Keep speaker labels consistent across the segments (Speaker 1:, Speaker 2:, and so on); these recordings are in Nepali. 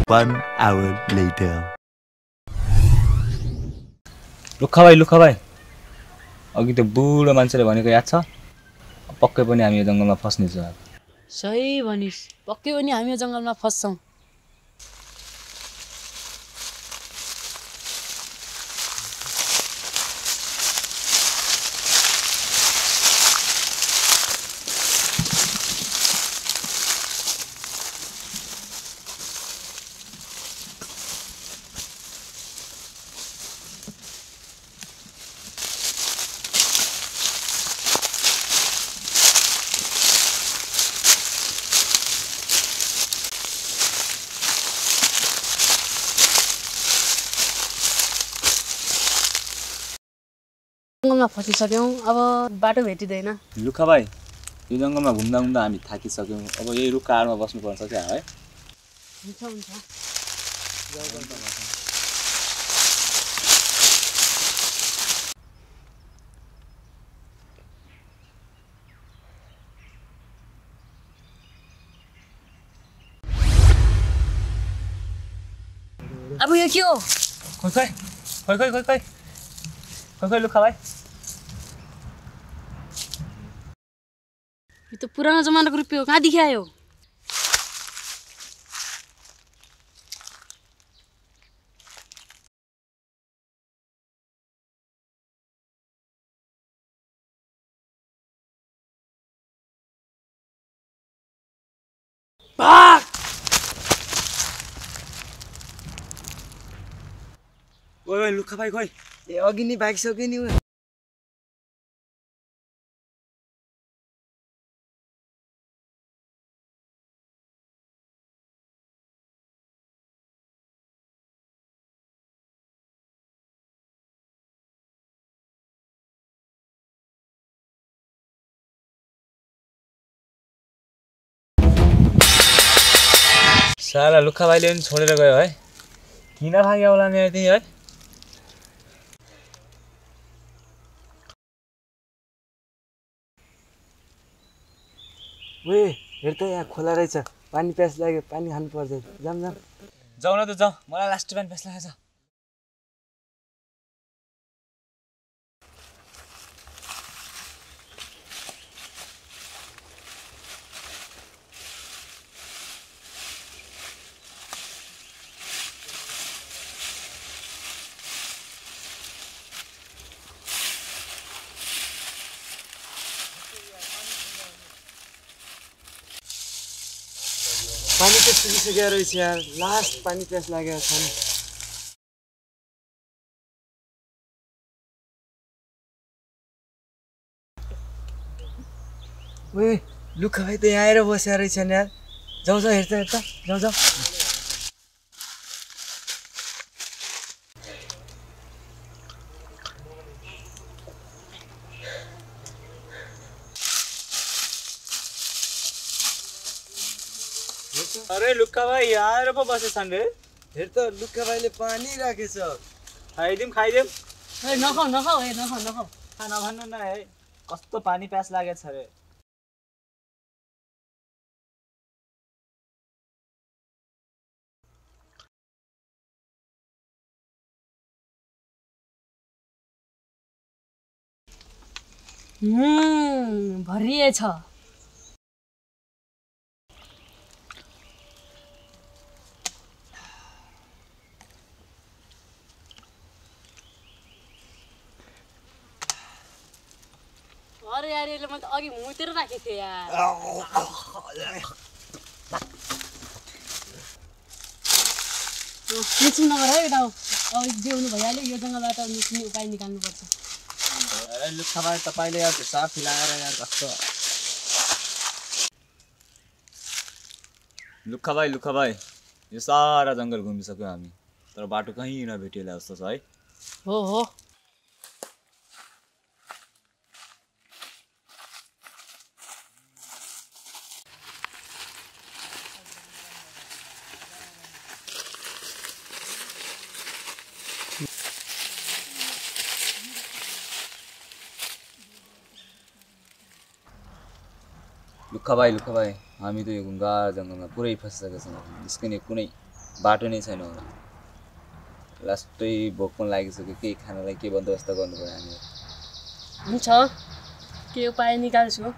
Speaker 1: 1 hour later.
Speaker 2: लुखा भाइ अघि त्यो बुढो मान्छेले भनेको याद छ पक्कै पनि हामी यो जंगलमा फस्ने छौं
Speaker 3: सही भनिस पक्कै पनि हामी यो जंगलमा फस्छौं जंगलमा फसिसक्यौं अब बाटो भेटिदैन
Speaker 2: लुखा भाइ यो जंगलमा घुम्दा घुम्दा हामी थाकिसक्यौं अब यही रुखका आडमा बस्नु पर्छ के है
Speaker 3: हुन्छ अब यो के हो
Speaker 2: खै लुखा भाइ
Speaker 3: यो त पुरानो जमानाको रुपियाँ हो कहाँ देखायो
Speaker 2: ओइ लुखा भाइ खोइ
Speaker 4: ए अघि नि भागिसक्यो नि
Speaker 2: साला लुखा भाइले पनि छोडेर गयो है किन भाग्यो होला नि त्यही है
Speaker 4: ओए हेर त यहाँ खोला रहेछ पानी प्यास लाग्यो पानी खानु पर्छ जाम
Speaker 2: जाऊ न त जाऊ मलाई लास्ट टाइम प्यास लागेछ
Speaker 4: पानी त सुकिसक्यो रहेछ यार लास्ट पानी प्यास लाग्यो खानु ओए लुखा भाइ त यहाँ आएर बसेर रहेछन् यार जाऊ हेर त जाऊ
Speaker 2: अरे लुक्का भाइ यहाँ आएर पो बसेछन् रे
Speaker 4: हेर त लुक्का भाइले पानी राखेछ
Speaker 2: खाइदिउँ
Speaker 3: ए नखाऊ
Speaker 2: नभन्नु न है कस्तो पानी प्यास लागेछ रे
Speaker 3: भरिएछ अरे यार यसले म त अघि मुतेर राखेको थिएँ यार टेन्सन नगर है बेटा अब जिउनु भइहाल्यो यो जङ्गलबाट निस्किने उपाय निकाल्नुपर्छ
Speaker 2: अरे लुक्खा भाइ तपाईँले यार भिसा फिलाएर यार कस्तो लुक्खा भाइ यो सारा जङ्गल घुमिसक्यौँ हामी तर बाटो कहीँ नभेटिएला जस्तो छ है
Speaker 3: हो
Speaker 2: लुक्खा भाइ हामी त यो गुङ्गा जङ्गलमा पुरै फसिसकेका छौँ निस्किने कुनै बाटो नै छैन होला लास्टै भोक पनि लागिसक्यो केही खानलाई के बन्दोबस्त गर्नुपर्यो हामी
Speaker 3: हुन्छ के उपाय निकाल्छु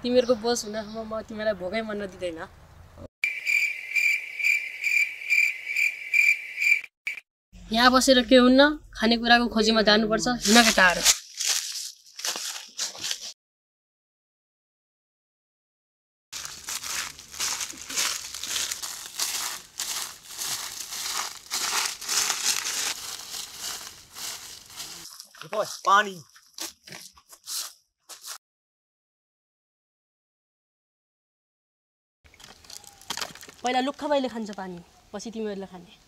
Speaker 3: तिमीहरूको बोस हुनसम्म म तिमीलाई भोकै मर्न दिँदैन यहाँ बसेर के हुन्न खानेकुराको खोजीमा जानुपर्छ हिँड केटाहरू
Speaker 2: पानी
Speaker 3: पहिला लुक्खबाइले खान्छ पानी पछि तिमीहरूले खाने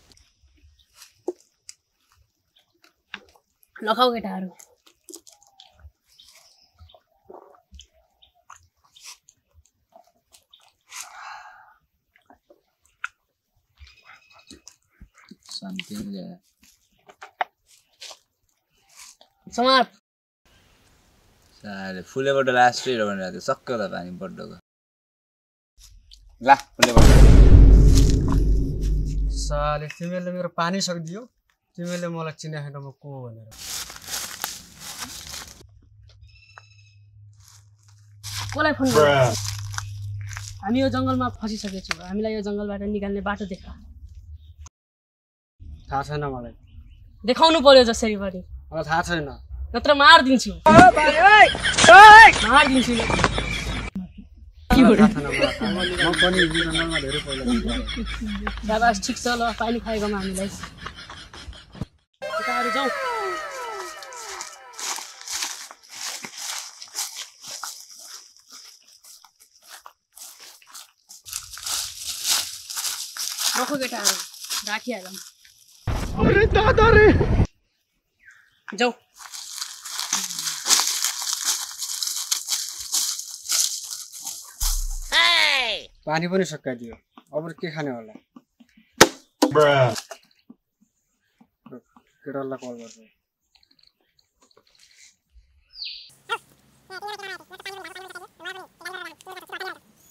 Speaker 3: लखाऊ केटाहरू
Speaker 2: शान्ति
Speaker 3: समाप
Speaker 2: साले फुलेबाट लास्टै र भनेर थियो सक्क त पानी बड्डोको ला फुलेबाट
Speaker 4: साले तिमीहरूले मेरो पानी सकिदियो तिमीहरूले मलाई चिनाएन म को भनेर
Speaker 3: कसलाई फोन गर हामी यो जङ्गलमा फसिसकेका छौँ हामीलाई यो जङ्गलबाट निकाल्ने बाटो देखा
Speaker 4: थाहा छैन मलाई
Speaker 3: देखाउनु पर्यो जसरी पनि
Speaker 4: मलाई थाहा छैन
Speaker 3: नत्र मारिदिन्छु मारिदिन्छु
Speaker 4: म पनि जङ्गलमा धेरै पहिला
Speaker 3: बाबा ठिक छ ल पानी खाएकोमा हामीलाई केटाहरू जाउँ रखो केटाहरू राखिहालौँ
Speaker 4: अरे दादा रे
Speaker 3: जाऊ
Speaker 4: पानी पनि सकाइदियो अब के खाने होला केटालाई कल गर्छु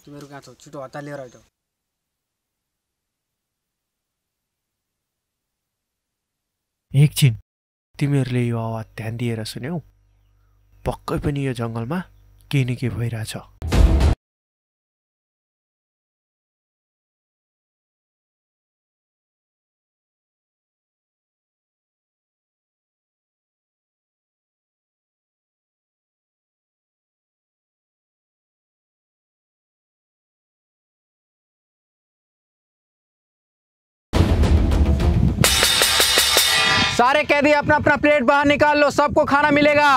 Speaker 4: तिमीहरू कहाँ छौ छिटो हतार लिएर आइज
Speaker 5: एकछिन तिमीहरूले यो आवाज ध्यान दिएर सुन्यौ पक्कै पनि यो जङ्गलमा केही न केही भइरहेछ
Speaker 6: सारे कैदी अपना अपना प्लेट बाहर निकाल लो सबको खाना मिलेगा